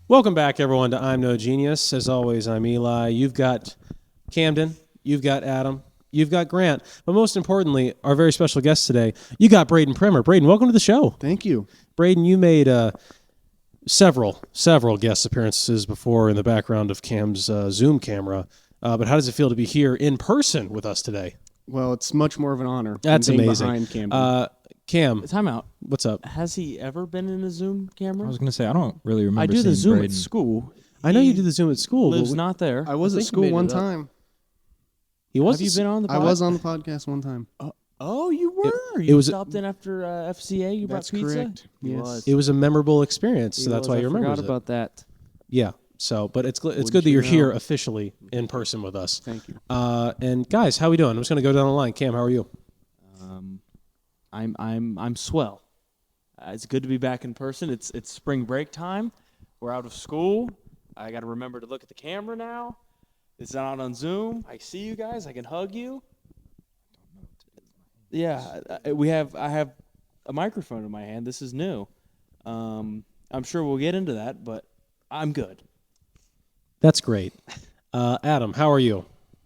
Welcome back, everyone, to I'm No Genius. As always, I'm Eli. You've got Camden, you've got Adam, you've got Grant, but most importantly, our very special guest today, you got Braden Primer. Braden, welcome to the show. Thank you. Braden, you made several guest appearances before in the background of Cam's Zoom camera, but how does it feel to be here in person with us today? Well, it's much more of an honor. That's than being amazing. Behind Camden. Cam, Time out. what's up? Has he ever been in a Zoom camera? I was going to say, I don't really remember I do seeing the Zoom Braden. at school. I know He you did the Zoom at school. lives But not there. I was I at think you school made one it up. time. he was. Have you been on the I pod? was on the podcast one time. Oh, you were. it You was- stopped in after FCA. You That's brought pizza? correct. He Yes. was. It was a memorable experience, He so that's was. why you I remember forgot about that. Yeah. So, but it's Wouldn't good that you you're here know? officially in person with us. Thank you. And guys, how we doing? I'm just going to go down the line. Cam, how are you? I'm swell. It's good to be back in person. It's spring break time. We're out of school. I got to remember to look at the camera now. It's not on Zoom. I see you guys. I can hug you. Yeah, I have a microphone in my hand. This is new. I'm sure we'll get into that, but I'm good. That's great. Adam, how are you?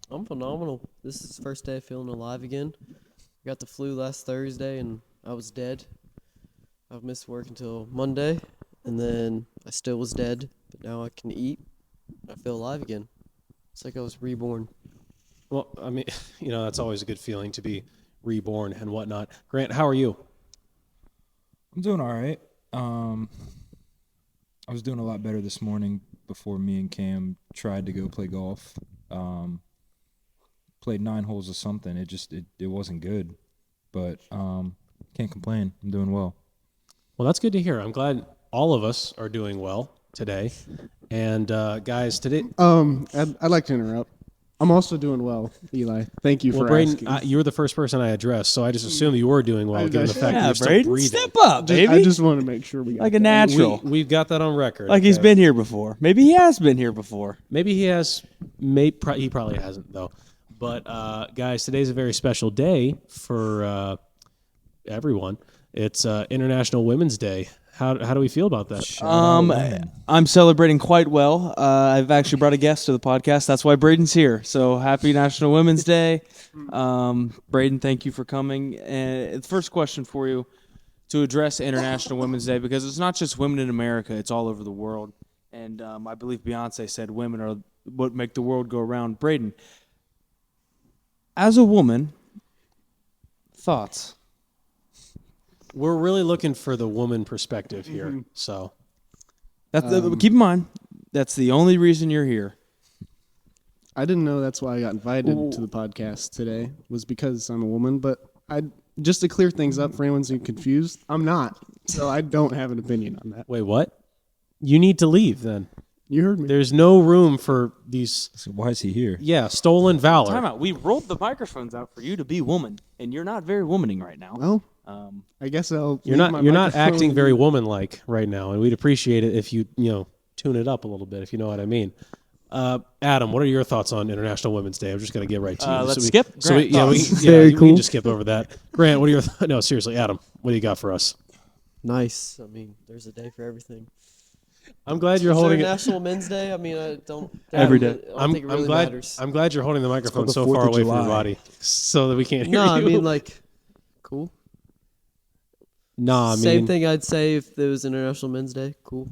I'm phenomenal. This is the first day of feeling alive again. I got the flu last Thursday and I was dead. I've missed work until Monday, and then I still was dead, but now I can eat. I feel alive again. It's like I was reborn. Well, I mean, that's always a good feeling to be reborn and whatnot. Grant, how are you? I'm doing all right. I was doing a lot better this morning before me and Cam tried to go play golf. Played 9 holes of something. It wasn't good, but can't complain. I'm doing well. Well, that's good to hear. I'm glad all of us are doing well today. And guys, today, I'd like to interrupt. I'm also doing well, Eli. Thank you well, for Braden, asking. you were the first person I addressed, so I just assumed you were doing well, given the fact that Yeah, you're still Braden, breathing. step up, baby. I just want to make sure we got Like a that. natural. We've got that on record. Like he's okay? been here before. Maybe he has been here before. Maybe he has. He probably hasn't though. But guys, today's a very special day for everyone. It's International Women's Day. How do we feel about that? I'm celebrating quite well. I've actually brought a guest to the podcast. That's why Braden's here. So happy National Women's Day. Braden, thank you for coming. And the first question for you to address International Women's Day, because it's not just women in America, it's all over the world. And I believe Beyonce said women are what make the world go around. Braden, as a woman, thoughts? We're really looking for the woman perspective here. So Keep in mind, that's the only reason you're here. I didn't know that's why I got invited to the podcast today, was because I'm a woman. But just to clear things up for anyone who's confused, I'm not. So I don't have an opinion on that. wait, what? You need to leave then. You heard me. There's no room for these. So why is he here? Yeah, stolen valor. Time out. We rolled the microphones out for you to be woman, and you're not very womaning right now. Well, I guess I'll. You're leave not. my You're not microphone- acting very woman-like right now, and we'd appreciate it if you tune it up a little bit, if you know what I mean. Adam, what are your thoughts on International Women's Day? I'm just going to get right to you. Let's skip. So we, Grant, yeah, we, thoughts? yeah, Very we can cool. just skip over that. Grant, what are your no? Seriously, Adam, what do you got for us? Nice. I mean, there's a day for everything. I'm glad you're Is there holding it. National Men's Day? I mean, I don't. Every day. I don't think it really glad. matters. I'm glad you're holding the microphone the so 4th far of away from your July. body, so that we can't hear No, you. I mean, like, cool. nah, I mean, Same thing I'd say if there was International Men's Day. Cool.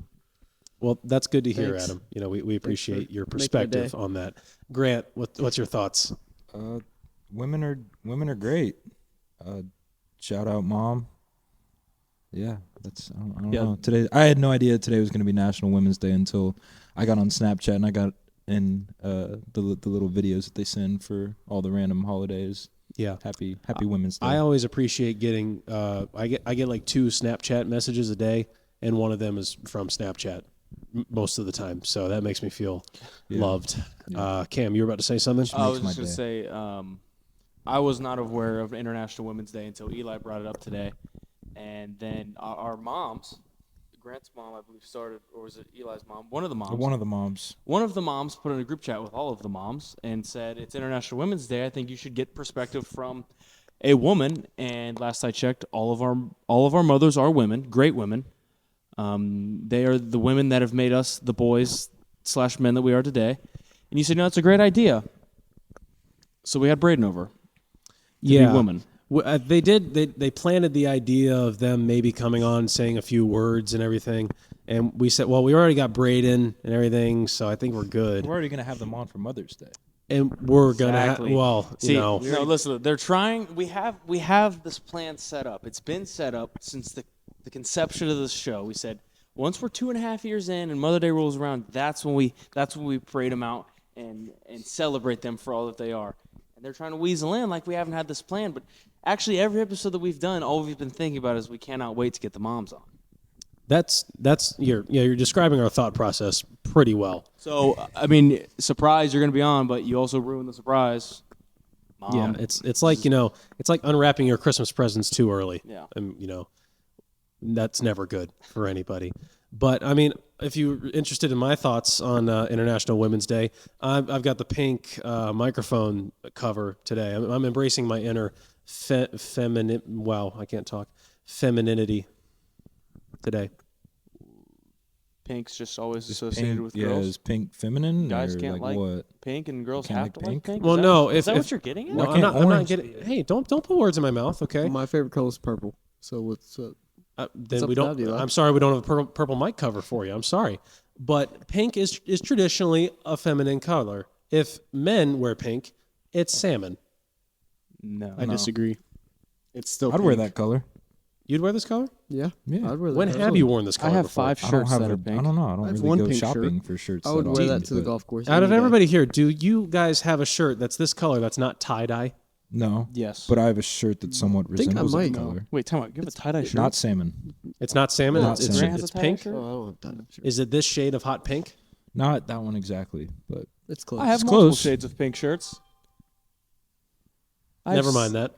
well, that's good to hear, Thanks. Adam. We appreciate your making my perspective day. on that. Grant, what's your thoughts? Women are great. Shout out, Mom. Yeah, I don't Yeah. know. Today, I had no idea today was going to be National Women's Day until I got on Snapchat and I got in the little videos that they send for all the random holidays. Yeah. Happy Women's Day. I always appreciate getting. I get like 2 Snapchat messages a day, and one of them is from Snapchat most of the time. So that makes me feel loved. Cam, you were about to say something? I was makes just my going to say, I was not aware of International Women's Day until Eli brought it up today. And then our moms, Grant's mom, I believe, started, or was it Eli's mom? One of the moms. One of the moms. One of the moms put in a group chat with all of the moms and said, it's International Women's Day. I think you should get perspective from a woman. And last I checked, all of our mothers are women, great women. They are the women that have made us the boys / men that we are today. And you said, no, it's a great idea. So we had Braden over to be women. They did. They planted the idea of them maybe coming on, saying a few words and everything. And we said, well, we already got Braden and everything, so I think we're good. We're already gonna have them on for Mother's Day. And we're gonna Exactly. you know. No, listen. They're trying. We have this plan set up. It's been set up since the conception of this show. We said once we're 2.5 years in and Mother Day rolls around, that's when we parade them out and celebrate them for all that they are. And they're trying to weasel in like we haven't had this plan. But actually, every episode that we've done, all we've been thinking about is we cannot wait to get the moms on. That's you're describing our thought process pretty well. So I mean, surprise, you're going to be on, but you also ruin the surprise. Mom. Yeah, it's like it's like unwrapping your Christmas presents too early. Yeah. And that's never good for anybody. But I mean, if you're interested in my thoughts on International Women's Day, I've got the pink microphone cover today. I'm embracing my inner feminine. Wow, I can't talk. Femininity today. Pink's just always Is associated pink, with yeah, girls. is pink feminine? Guys or can't like what? pink, and girls Can't have like to pink? like pink. Well, Is that- no, is if- that if- what you're getting at? No, Why I'm can't not orange getting. be? Hey, don't put words in my mouth, okay? My favorite color is purple. So what's Then up we to don't. that, Eli? I'm sorry, we don't have a purple mic cover for you. I'm sorry, but pink is traditionally a feminine color. If men wear pink, it's salmon. No. I disagree. It's still. I'd wear pink. that color. You'd wear this color? Yeah. Yeah. I'd wear that. When color. have you worn this color? I have before? 5 I don't shirts have that a, are pink. I don't know. I I don't have really one go pink shirt. shopping for shirts. I would that wear often, that to the but golf course. Out of any day. everybody here, do you guys have a shirt that's this color that's not tie dye? No. Yes. But I have a shirt that somewhat think I resembles that might. color. Wait, time out. You have a tie-dye shirt? Not salmon. It's not salmon. Not it's, salmon. it's, Has a it's tie-dye pink. shirt? Oh, I don't have that shirt. Is it this shade of hot pink? Not that one exactly, but It's close. I have It's multiple close. shades of pink shirts. Never mind that.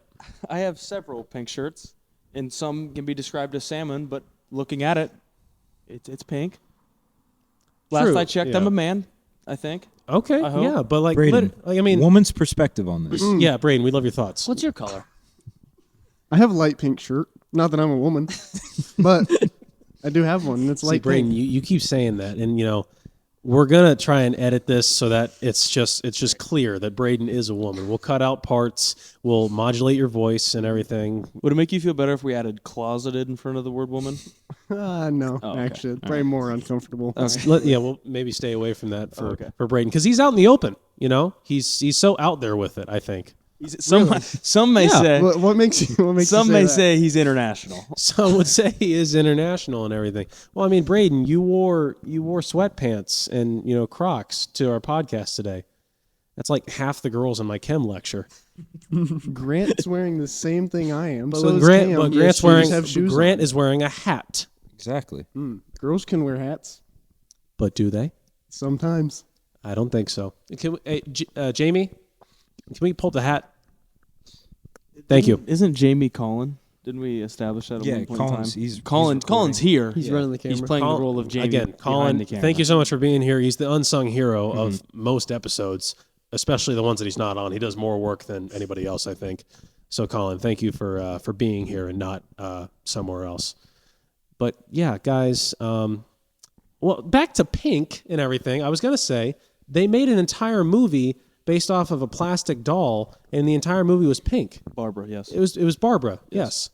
I have several pink shirts, and some can be described as salmon, but looking at it, it's pink. Last True, I checked, yeah. I'm a man, I think. Okay, I hope. yeah, but like, Braden, I mean, woman's perspective on this. yeah, Braden, we love your thoughts. What's your color? I have a light pink shirt. Not that I'm a woman, but I do have one. And it's See, light Braden, pink. you keep saying that, and we're gonna try and edit this so that it's just clear that Braden is a woman. We'll cut out parts. We'll modulate your voice and everything. Would it make you feel better if we added closeted in front of the word woman? No, Oh, okay. actually, it's probably more uncomfortable. We'll maybe stay away from that for Okay. for Braden because he's out in the open. He's so out there with it. I think Some may Yeah. say What makes you? What makes some you may that? say he's international. some would say he is international and everything. Well, I mean, Braden, you wore sweatpants and Crocs to our podcast today. That's like half the girls in my chem lecture. Grant's wearing the same thing I am. But so is Grant, Cam. but Your Grant's shoes wearing have shoes Grant on. is wearing a hat. Exactly. Girls can wear hats But do they? sometimes. I don't think so. Can we, Jamie, can we pull up the hat? Thank you. Isn't Jamie Collin? Didn't we establish that at Yeah, one point Collins. in time? He's Colin's recording. here. He's running the camera. He's playing the role of Jamie Again, behind Colin, the camera. thank you so much for being here. He's the unsung hero of most episodes, especially the ones that he's not on. He does more work than anybody else, I think. So, Colin, thank you for being here and not somewhere else. But yeah, guys. Well, back to Pink and everything. I was gonna say they made an entire movie based off of a plastic doll, and the entire movie was pink. Barbara, yes. It was Barbara, yes.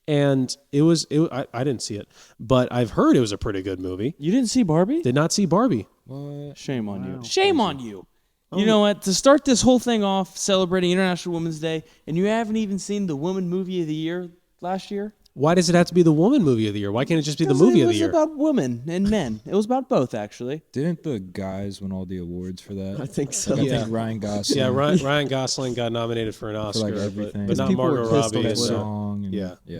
And I didn't see it, but I've heard it was a pretty good movie. You didn't see Barbie? Did not see Barbie. What? Shame on you. Shame on you. You know what? To start this whole thing off celebrating International Women's Day, and you haven't even seen the Woman Movie of the Year last year? Why does it have to be the woman movie of the year? Why can't it just be the movie of the year? It was about women and men. It was about both, actually. Didn't the guys win all the awards for that? I think so. Like, I Yeah. think Ryan Gosling. Yeah, Ryan Gosling got nominated for an Oscar, like but, everything. but not People were Margot pissed Robbie. on and, that Best song. song. And, yeah. Yeah.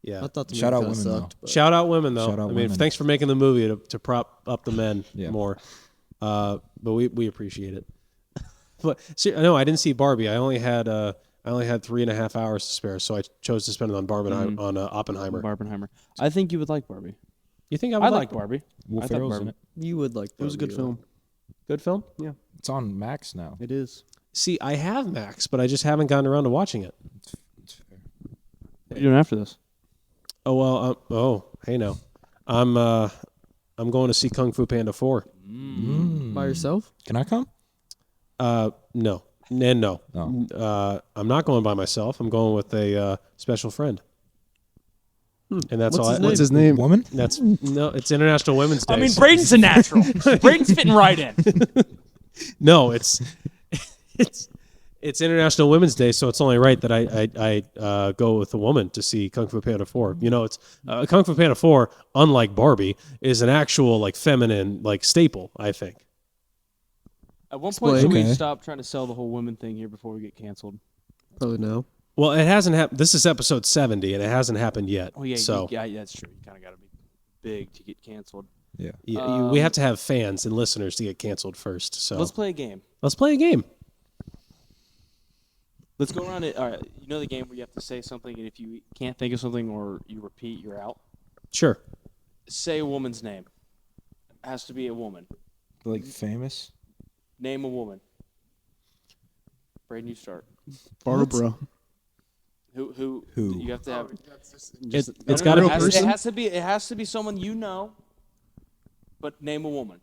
yeah. I thought the Shout movie out kinda women, sucked, but Shout out women, though. Shout out I mean, women. thanks for making the movie to prop up the men Yeah. more. But we appreciate it. But see, no, I didn't see Barbie. I only had 3.5 hours to spare, so I chose to spend it on on Oppenheimer. Barbenheimer. I think you would like Barbie. You think I I would like Barbie. Will I thought Ferrell's Barbie- in it. you would like. It was a good film. Good film? It's on Max now. It is. See, I have Max, but I just haven't gotten around to watching it. It's fair. What are you doing after this? Oh well. Hey now. I'm going to see Kung Fu Panda 4. By yourself? Can I come? No. And no. Oh. I'm not going by myself. I'm going with a special friend. And that's What's all. his What's his name? Woman? That's no. It's International Women's Day. I mean, so- Braden's a natural. Braden's fitting right in. no, it's International Women's Day, so it's only right that I go with a woman to see Kung Fu Panda 4. You know, it's Kung Fu Panda 4, unlike Barbie, is an actual like feminine like staple. I think. At one point, should we Okay. stop trying to sell the whole women thing here before we get canceled? Probably no. Well, it hasn't happened. This is episode 70, and it hasn't happened yet. Oh yeah, so yeah, that's true. You kind of got to be big to get canceled. Yeah. we have to have fans and listeners to get canceled first. So Let's play a game. let's play a game. Let's go around it. All right, you know the game where you have to say something, and if you can't think of something or you repeat, you're out. Sure. Say a woman's name. It has to be a woman. Like famous? Name a woman. Braden, you start. Barbara. Who? Who? You have to have. It's No, got to no, be. it has to be someone you know. But name a woman.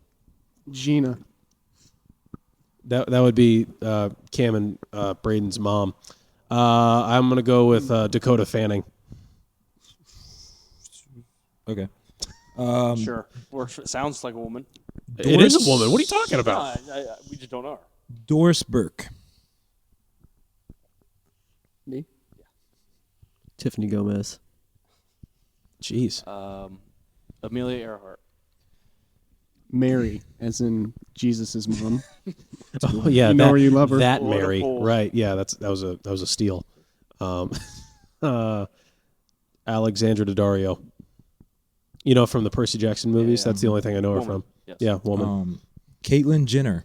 Gina. That would be Cam and Braden's mom. I'm gonna go with Dakota Fanning. Okay. Sure. Or sounds like a woman. It is a woman. What are you talking about? We just don't know her. Doris Burke. Me? Yeah. Tiffany Gomez. Jeez. Amelia Earhart. Mary, as in Jesus' mom. Oh yeah, You know where you love her. That What a Mary, pull. right? Yeah, that was a steal. Alexandra Daddario. You know, from the Percy Jackson movies. yeah. That's the only thing I know her Woman. from. Yes. Yeah, woman. Caitlyn Jenner.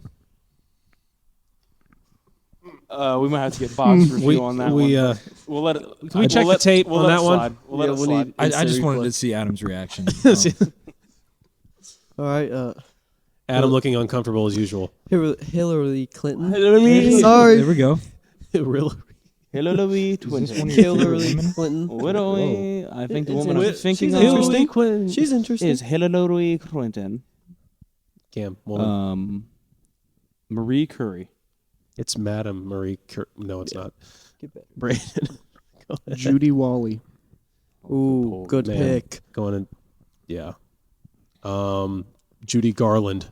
We might have to get Bob's review on that we one. We'll let it. Can we check the tape on that one? Slide. We'll let it we'll slide. need- I Instant just wanted replay. to see Adam's reaction. All right. Adam looking uncomfortable as usual. Hillary Clinton. Hillary. Sorry. There we go. Really? Hillary Is this one Clinton. of your favorite Hillary women? Clinton. Literally, I think the It's woman I'm interesting. thinking She's of interesting. Clinton. She's interesting. is Hillary Clinton. Cam, woman. Marie Curie. It's Madam Marie. No, it's not. Get better. Braden. Go ahead. Judy Wally. Ooh, good Man. pick. Going in. Yeah. Judy Garland.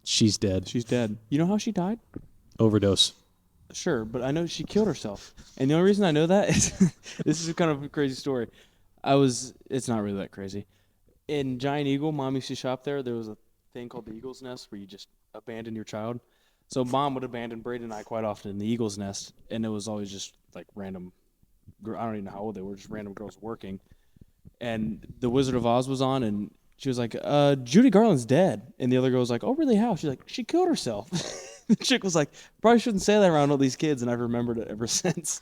She's dead. She's dead. You know how she died? Overdose. Sure, but I know she killed herself. And the only reason I know that is this is kind of a crazy story. It's not really that crazy. In Giant Eagle, Mom used to shop there. There was a thing called the Eagle's Nest where you just abandon your child. So Mom would abandon Braden and I quite often in the Eagle's Nest, and it was always just like random. I don't even know how old they were, just random girls working. And The Wizard of Oz was on, and she was like, Judy Garland's dead. And the other girl was like, oh, really, how? She's like, she killed herself. The chick was like, probably shouldn't say that around all these kids, and I've remembered it ever since.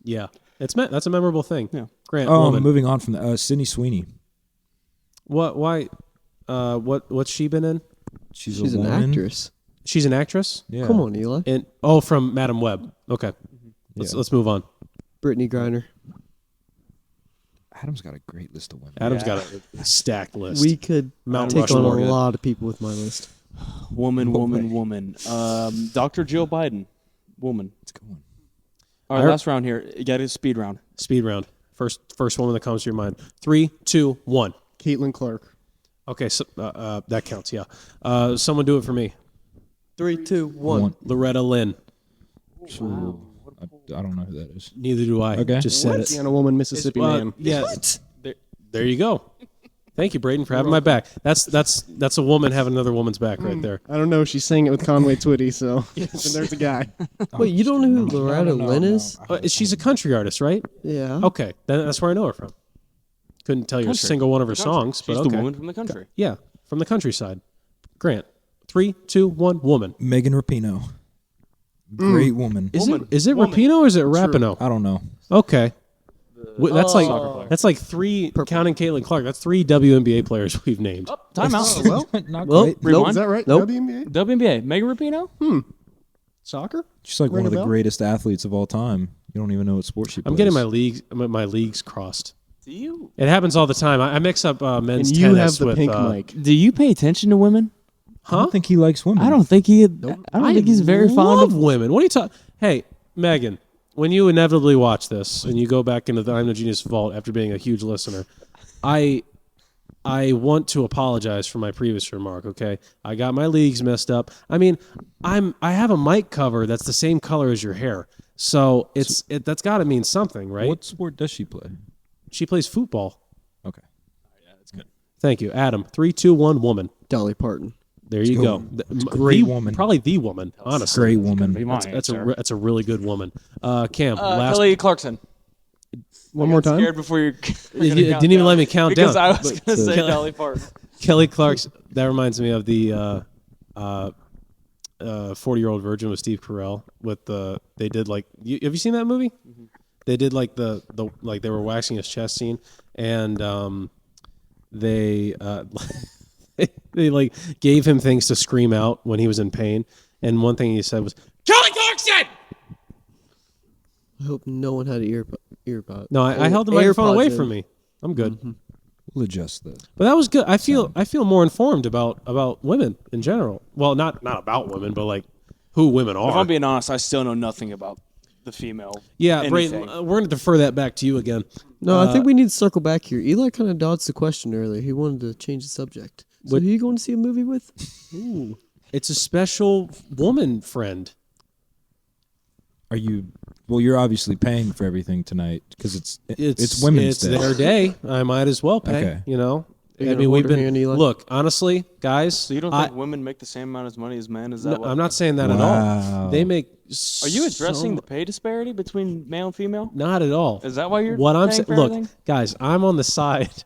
Yeah. That's a memorable thing. Yeah. Grant, woman. Moving on from that, Sydney Sweeney. What? Why? What's she been in? She's She's a an woman. actress. She's an actress. Yeah. Come on, Eli. And from Madam Web. Okay. Let's move on. Brittany Griner. Adam's got a great list of women. Adam's Yeah. got a stacked list. We could Mount take on Rushmore, a yeah. lot of people with my list. Woman. Dr. Jill Biden. Woman. Let's go on. All right, I- last round here. You got a speed round. Speed round. First woman that comes to your mind. 3, 2, 1. Caitlin Clark. Okay, so that counts. Yeah. Someone do it for me. 3, 2, 1. Loretta Lynn. Ooh, I don't know who that is. Neither do I. Okay. Just said it. Indiana woman, Mississippi man. Yeah. There you go. Thank you, Braden, for having my back. That's a woman having another woman's back right there. I don't know. She's saying it with Conway Twitty, so and there's a guy. Wait, you don't know who Loretta Lynn is? She's a country artist, right? Yeah. Okay, then that's where I know her from. Couldn't tell you a Country. single one of her Country. songs, but She's okay. the woman from the country. Yeah, from the countryside. Grant. 3, 2, 1. Woman. Megan Rapinoe. Great woman. Is Woman. it Woman. Rapinoe or is it Rapinoe? I don't know. Okay. That's Soccer player. that's like 3 counting Caitlin Clark. That's 3 WNBA players we've named. Oh, time out. Not Well, quite. Rewind. Is that right? Nope. WNBA? WNBA. Megan Rapinoe? Soccer? She's like Ring one of a the bell? greatest athletes of all time. You don't even know what sport she plays. I'm getting my leagues crossed. Do you It happens all the time. I mix up men's And you have tennis the with pink mic. do you pay attention to women? I don't think he likes women. I don't think he's very fond love of women. What are you talking? Hey, Megan, when you inevitably watch this and you go back into the I'm the Genius vault after being a huge listener, I want to apologize for my previous remark. Okay, I got my leagues messed up. I mean, I have a mic cover that's the same color as your hair, so that's got to mean something, right? What sport does she play? She plays football. Okay. Thank you, Adam. 3, 2, 1, woman. Dolly Parton. There you go. great woman. Probably the woman. Honestly, Great woman. that's a really good woman. Cam, last Kelly Clarkson. One more time. Scared before you didn't even let me count because down. I was going to say Kelly- Dolly Parton. Kelly Clarkson. That reminds me of the 40-Year-Old Virgin with Steve Carell. They did like. Have you seen that movie? Mm-hmm. They did like the like they were waxing his chest scene, and they they like gave him things to scream out when he was in pain, and one thing he said was Kelly Clarkson. I hope no one had an earbud. No, I held the microphone AirPods away in. from me. I'm good. Mm-hmm. We'll adjust that. But that was good. I feel more informed about women in general. Well, not about women, but like who women If are. I'm being honest, I still know nothing about the female. Yeah, anything. Brayden, we're going to defer that back to you again. No, I think we need to circle back here. Eli kind of dodged the question earlier. He wanted to change the subject. So who are you going to see a movie with? Ooh, it's a special woman friend. Are you? Well, you're obviously paying for everything tonight because it's Women's Day. It's their day. I might as well pay. Okay. You know, You I got a mean, we've order been hand, Eli? look honestly, guys. So you don't think women make the same amount of money as men? Is that No, what? I'm not saying that at all. Wow. They make. Are you addressing the pay disparity between male and female? Not at all. Is that why you're what I'm paying saying? for Look, everything? guys, I'm on the side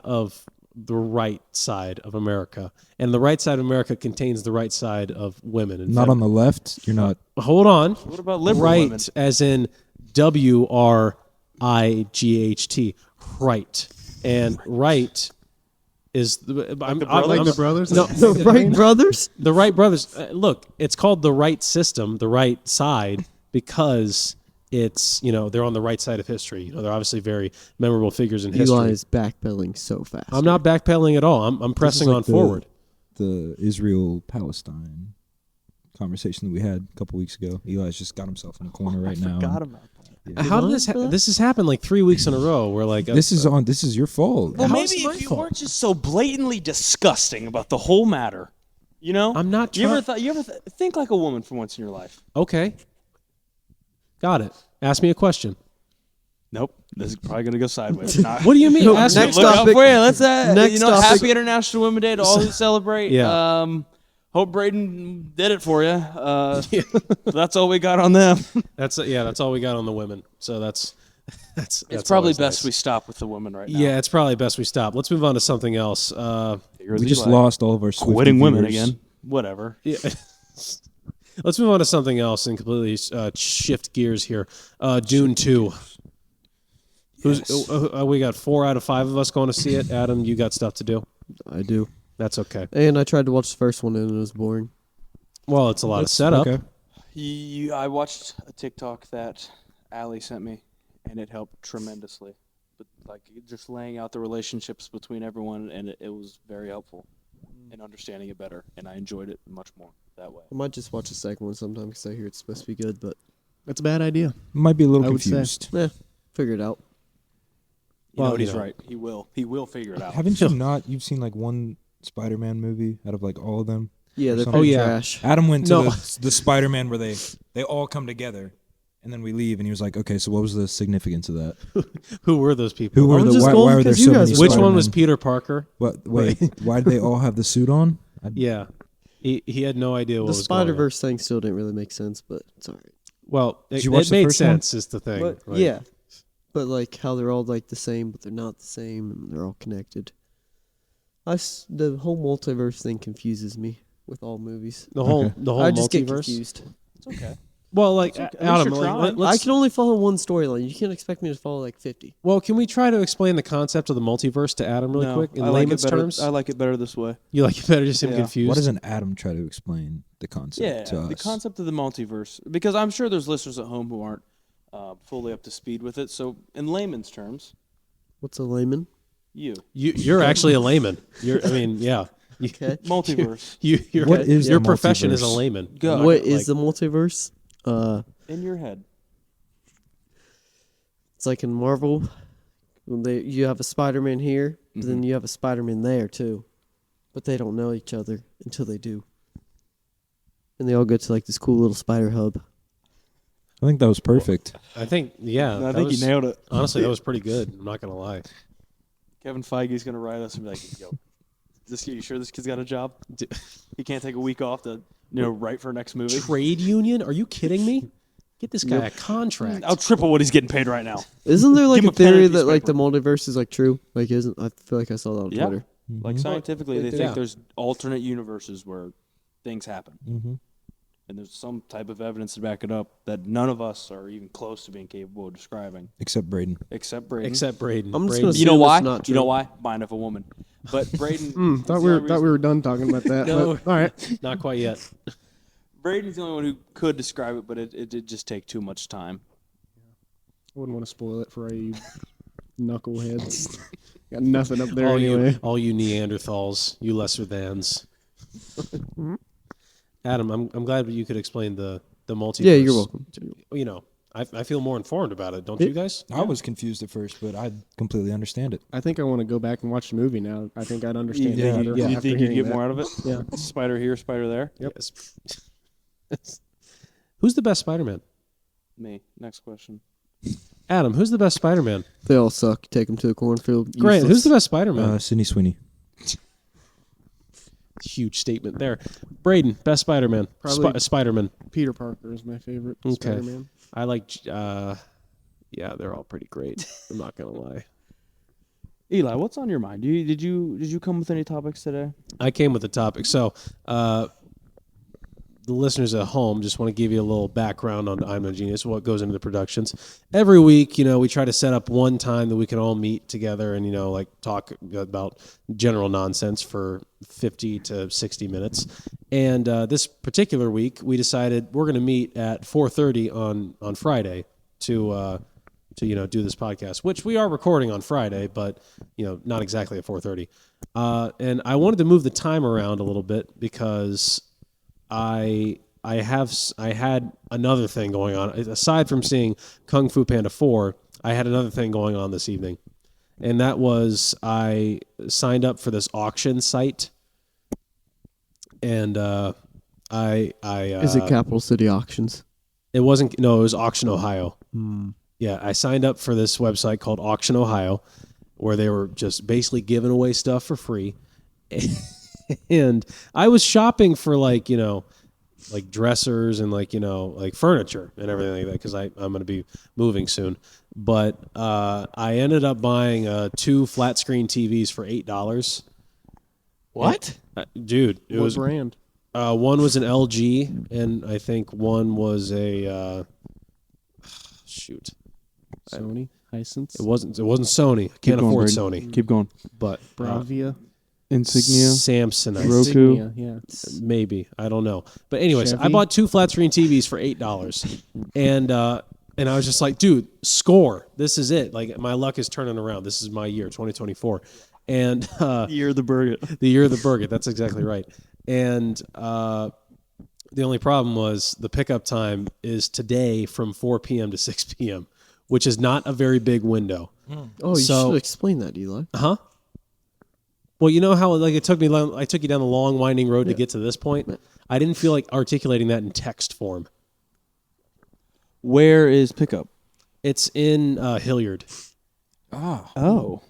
of the right side of America, and the right side of America contains the right side of women. And Not on the left. You're not. Hold on. What about liberal right, women? as in WRIGHT, right, and right is I'm, Like the brothers? No, The Wright brothers? the Wright brothers. Look, it's called the right system, the right side, because it's they're on the right side of history. They're obviously very memorable figures in history. Eli is backpedaling so fast. I'm not backpedaling at all. I'm pressing on forward. The Israel-Palestine conversation that we had a couple weeks ago. Eli's just got himself in a corner right now. Forgot about that. How did this? This has happened like 3 weeks in a row. Where like This is your fault. Well, How maybe is it my if you fault? weren't just so blatantly disgusting about the whole matter, I'm not You ever trying- think like a woman for once in your life? Okay, got it. Ask me a question. Nope. This is probably gonna go sideways. Not, What do you mean? Ask me. next Look out topic. for you. Let's Next topic. Happy International Women's Day to all who celebrate. Yeah. Hope Braden did it for you. That's all we got on them. That's all we got on the women. So that's It's that's probably always best nice. we stop with the women right now. Yeah, it's probably best we stop. Let's move on to something else. We just lost all of our Swiftie quitting women viewers. again. Whatever. Yeah. Let's move on to something else and completely shift gears here. Dune 2. We got 4 out of 5 of us going to see it. Adam, you got stuff to do. I do. That's okay. And I tried to watch the first one and it was boring. Well, it's a lot of setup. Okay. I watched a TikTok that Allie sent me, and it helped tremendously. But like just laying out the relationships between everyone, and it was very helpful in understanding it better, and I enjoyed it much more that way. I might just watch the second one sometime because I hear it's supposed to be good, but That's a bad idea. Might be a little I would say. confused. figure it out. Well, He's you know. right. He will figure it out. Haven't you've seen like one Spider-Man movie out of like all of them? Yeah, they're something? pretty Oh, yeah. trash. Adam went to No. the Spider-Man where they all come together, and then we leave, and he was like, "Okay, so what was the significance of that? Who were those people? Who were I'm the just why going were there because you so guys many? were Which one was Spider-Men? Peter Parker? What? Wait, why did they all have the suit on? Yeah. He had no idea what The was going on. Spider Verse thing still didn't really make sense, but it's alright. Well, Did it, you watch it the made first one? sense is the thing. But right? yeah, but like how they're all like the same, but they're not the same, and they're all connected. The whole multiverse thing confuses me with all movies. The whole I just get multiverse. confused. It's okay. Well, like It's okay. At least Adam, you're like, trying. let's, I can only follow one storyline. You can't expect me to follow like 50. well, can we try to explain the concept of the multiverse to Adam really No, quick in I like layman's it better. terms? I like it better this way. You like it better just him Yeah. confused? Why doesn't Adam try to explain the concept Yeah, to us? the concept of the multiverse, because I'm sure there's listeners at home who aren't fully up to speed with it. So, in layman's terms, What's a layman? You're actually a layman. Yeah. Okay. multiverse What is your the profession is a multiverse? layman? Go. I'm not What gonna, is the multiverse? in your head. It's like in Marvel, you have a Spider-Man here, but then Mhm. you have a Spider-Man there too, but they don't know each other until they do, and they all go to like this cool little spider hub. I think that was perfect. I think yeah. I that think was, you nailed it. Honestly, that was pretty good. I'm not gonna lie. Kevin Feige's gonna write us and be like, "Yo, you sure this kid's got a job? He can't take a week off to write for next movie." Trade union? Are you kidding me? Get this guy a contract. I'll triple what he's getting paid right now. Isn't there like Give him a a pen and theory a piece that of like the paper. multiverse is like true? Like, isn't I feel like I saw that on Yeah. Twitter. Like scientifically, they think Yeah. there's alternate universes where things happen, Mm-hmm. and there's some type of evidence to back it up that none of us are even close to being capable of describing, Except Braden. except Braden. Except Braden. I'm just Braden- gonna You know assume why? it's not You know true. why? Mind of a woman. But Braden. Thought is we the were only thought we reason- were done talking about that. No. But, all right. Not quite yet. Braden's the only one who could describe it, but it did just take too much time. I wouldn't want to spoil it for you knuckleheads. Got nothing up there all anyway. all you Neanderthals, you lesser thans. Adam, I'm glad that you could explain the multiverse. Yeah, you're welcome. You know, I feel more informed about it, don't you guys? I was confused at first, but I completely understand it. I think I want to go back and watch the movie now. I think I'd understand Yeah, it better You after think you'd hearing get that. more out of it? Yeah. Spider here, spider there. Yes. Who's the best Spider-Man? Me. Next question. Adam, who's the best Spider-Man? They all suck. Take them to a cornfield. Grant, who's the Useless. best Spider-Man? Sydney Sweeney. Huge statement there. Braden, best Spider-Man. Probably- Spider-Man. Peter Parker is my favorite Okay. Spider-Man. I like. Yeah, they're all pretty great. I'm not gonna lie. Eli, what's on your mind? Did you come with any topics today? I came with a topic. So, the listeners at home, just want to give you a little background on I'm a Genius, what goes into the productions. Every week, we try to set up one time that we can all meet together and, like talk about general nonsense for 50 to 60 minutes. And this particular week, we decided we're going to meet at 4:30 on Friday to do this podcast, which we are recording on Friday, but not exactly at 4:30. And I wanted to move the time around a little bit because I had another thing going on aside from seeing Kung Fu Panda 4. I had another thing going on this evening, and that was I signed up for this auction site, and Is it Capital City Auctions? It wasn't. No, it was Auction Ohio. Yeah, I signed up for this website called Auction Ohio, where they were just basically giving away stuff for free. And I was shopping for like dressers and like furniture and everything like that because I'm going to be moving soon. But I ended up buying 2 flat screen TVs for $8. What? Dude, it What was brand? one was an LG and I think one was a shoot. Sony, Hisense, It wasn't Sony. I can't going, afford Braden. Sony. Keep going. But Bravia, Insignia. Samsonite. Roku. Insignia, yeah. Maybe, I don't know. But anyways, I Chevy? bought 2 flat screen TVs for $8, and I was just like, dude, score! This is it. Like my luck is turning around. This is my year, 2024, and You're the burger. the year of the Burgett. That's exactly right. And the only problem was the pickup time is today from 4 p.m. to 6 p.m., which is not a very big window. Oh, you So- should explain that, Eli. Huh? Well, you know how I took you down the long winding road to get to this point. I didn't feel like articulating that in text form. Where is pickup? It's in Hilliard. Oh.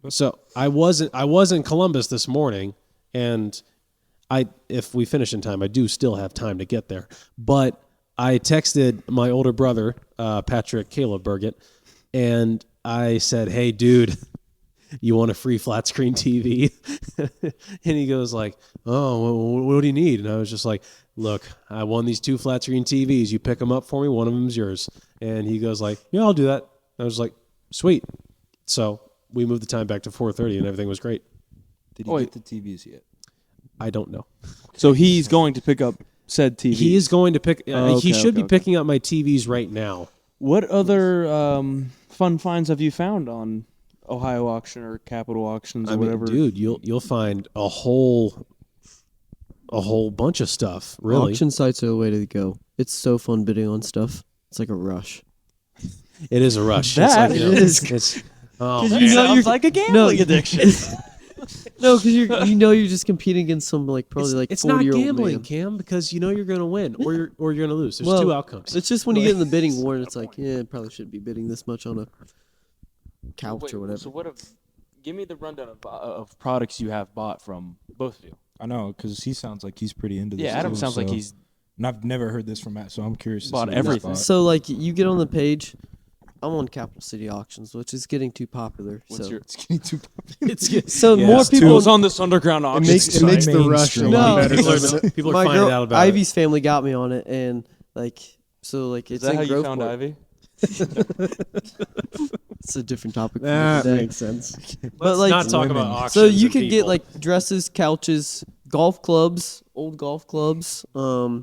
So I was in Columbus this morning, and if we finish in time, I do still have time to get there. But I texted my older brother, Patrick Caleb Burgett, and I said, "Hey, dude, you want a free flat screen TV?" And he goes like, "Oh, what do you need?" And I was just like, "Look, I won these 2 flat screen TVs. You pick them up for me. One of them's yours." And he goes like, "Yeah, I'll do that." I was like, "Sweet." So we moved the time back to 4:30, and everything was great. Did he get the TVs yet? I don't know. So he's going to pick up said TV. He is going to pick. He okay, should be okay. picking up my TVs right now. What other fun finds have you found on Ohio Auction or Capital Auctions or I mean, whatever? dude, you'll find a whole bunch of stuff. Really, Auction sites are the way to go. It's so fun bidding on stuff. It's like a rush. it is a rush. That it's like, is. It's oh, You man. know Sounds you're- like a gambling addiction. No, because you're just competing against some probably like it's not 40-year-old gambling, man. Cam, because you know you're going to win or you're going to lose. There's Well, two outcomes. It's just when you get in the bidding war, and it's like, yeah, probably should be bidding this much on a couch Wait, or whatever. So give me the rundown of products you have bought from both of you. I know, because he sounds like he's pretty into this. Yeah, Adam too, sounds like so- he's And I've never heard this from Matt, so I'm curious. To Bought see what he's everything. bought. So like you get on the page. I'm on Capital City Auctions, which is getting too popular. What's so your It's getting too popular. so Yeah, more it's people. goes on this underground auction. It makes the rush a mainstream. lot No. better. people doesn't are, it? people are My finding girl out about Ivy's family got me on it, and like so like Is it's that in how you found Groveport. Ivy? It's a different topic for That today. makes sense. But it. like Not talk women. about auctions. so you and can get people. like dresses, couches, golf clubs, old golf clubs. I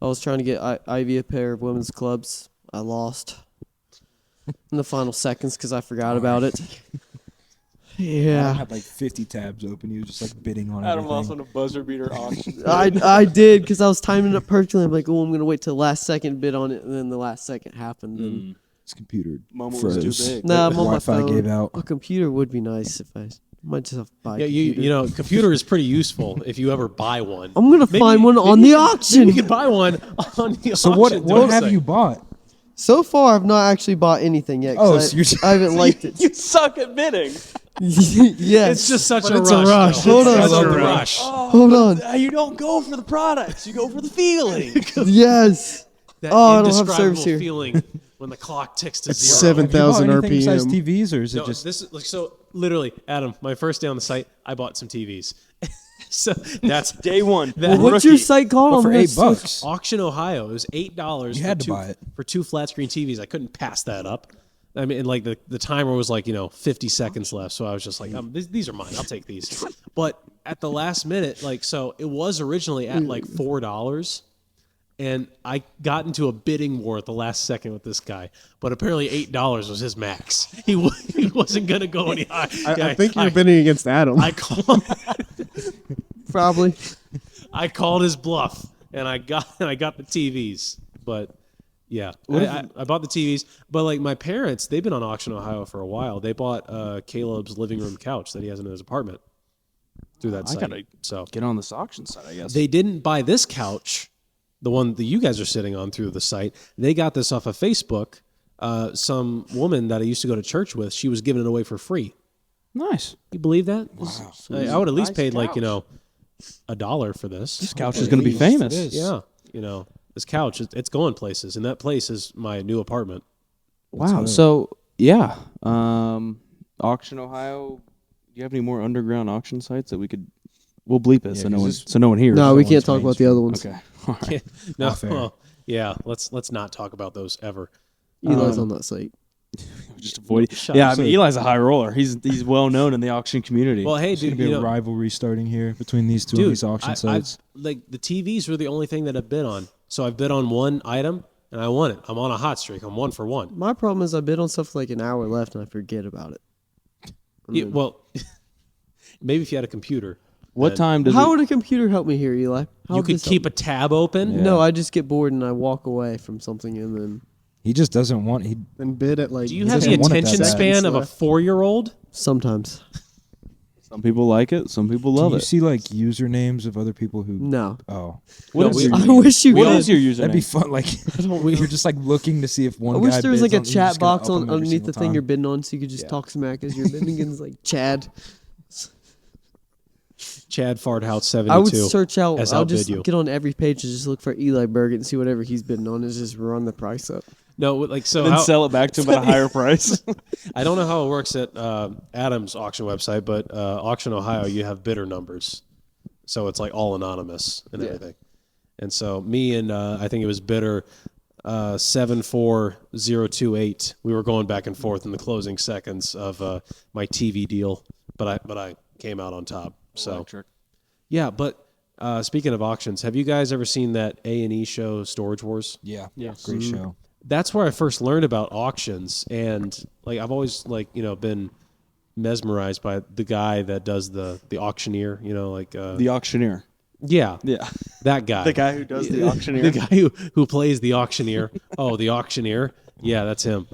was trying to get Ivy a pair of women's clubs. I lost in the final seconds because I forgot about it. I Yeah, had like 50 tabs open. He was just like bidding on Adam everything. lost on a buzzer beater auction. I did because I was timing it perfectly. I'm like, oh, I'm gonna wait till the last second bid on it, and then the last second happened. And His computer Moment was too froze. big. Nah, I'm on my Wi-Fi phone. gave out. A computer would be nice if I might just have to buy. Yeah, a computer. you know, computer is pretty useful if you ever buy one. I'm gonna find one on the auction. You can buy one on the So auction. what have website. you bought? So far, I've not actually bought anything yet. 'cause Oh, I, so you're just- I haven't liked it. You suck at bidding. Yes. It's just such But a it's a rush. rush. though. Hold It's on. such a Hold on. rush. Hold on. You don't go for the products. You go for the feeling. Yes. That Oh, I don't have indescribable service here. feeling when the clock ticks to It's zero. 7,000 Have you bought anything besides RPM. TVs, or is it No, just? this is like so. Literally, Adam, my first day on the site, I bought some TVs. So that's Day one. Well, What's your site called? But I'm for gonna $8. Auction Ohio. It was $8. You had to buy it. for two flat screen TVs. I couldn't pass that up. I mean, and like the timer was like 50 seconds left, so I was just like, these are mine. I'll take these. But at the last minute, like so, it was originally at like $4, and I got into a bidding war at the last second with this guy. But apparently $8 was his max. He wasn't gonna go any higher. I think you're bidding against Adam. I called. Probably. I called his bluff, and I got the TVs. But yeah, I bought the TVs. But like my parents, they've been on Auction Ohio for a while. They bought Caleb's living room couch that he has in his apartment through that I site. gotta So get on this auction site, I guess. they didn't buy this couch, the one that you guys are sitting on through the site. They got this off of Facebook. Some woman that I used to go to church with, she was giving it away for free. Nice. You believe that? I would at least Nice paid like couch. $1 for this. This couch is going to be famous. Yeah, this couch, it's going places, and that place is my new apartment. Wow. So yeah, Auction Ohio. Do you have any more underground auction sites that we could? We'll bleep it Yeah, so no 'cause one this- no one hears. No, we one's can't talk about the other ones. Okay. All right. No, Off air. well, yeah, let's not talk about those ever. Eli's on that site. Just avoid. Shut Yeah, I up. mean Eli's a high roller. He's well known in the auction community. Well, hey, There's going dude, to be a rivalry starting here between these two on these auction sites. like the TVs were the only thing that I've bid on. So I've bid on one item and I won it. I'm on a hot streak. I'm 1 for 1. My problem is I bid on stuff for like an hour left and I forget about it. Yeah, well, maybe if you had a computer, what then time does How it, would a computer help me here, Eli? How you would could this keep help a tab open. me? No, I just get bored and I walk away from something and then He just doesn't want. He and bid at like. Do you have the doesn't want it that attention bad. span of a 4-year-old? sometimes. some people like it, some people do love you it. see like usernames of other people who? No. Oh, What No, is we- your, I wish you what could. is your username? that'd be fun. Like you're just like looking to see if one. I wish guy there was bids like a on it, you're chat just gonna box up on him every underneath the single thing time. you're bidding on so you could just talk smack as you're bidding and it's like Chad. Chad Fardhout 72. I would search out. has I'll outbid just you. get on every page and just look for Eli Berget and see whatever he's bidding on and just run the price up. No, like so. then How, sell it back to him at a higher price. I don't know how it works at Adam's auction website, but Auction Ohio, you have bidder numbers, so it's like all anonymous and everything. And so me and I think it was bidder 74028. We were going back and forth in the closing seconds of my TV deal, but I came out on top. So Electric. yeah, but speaking of auctions, have you guys ever seen that A&E show Storage Wars? Yeah, Yes. great show. that's where I first learned about auctions, and like I've always been mesmerized by the guy that does the auctioneer. The auctioneer. Yeah, Yeah. that guy. The guy who does the auctioneer. The guy who plays the auctioneer. Oh, the auctioneer. Yeah, that's him.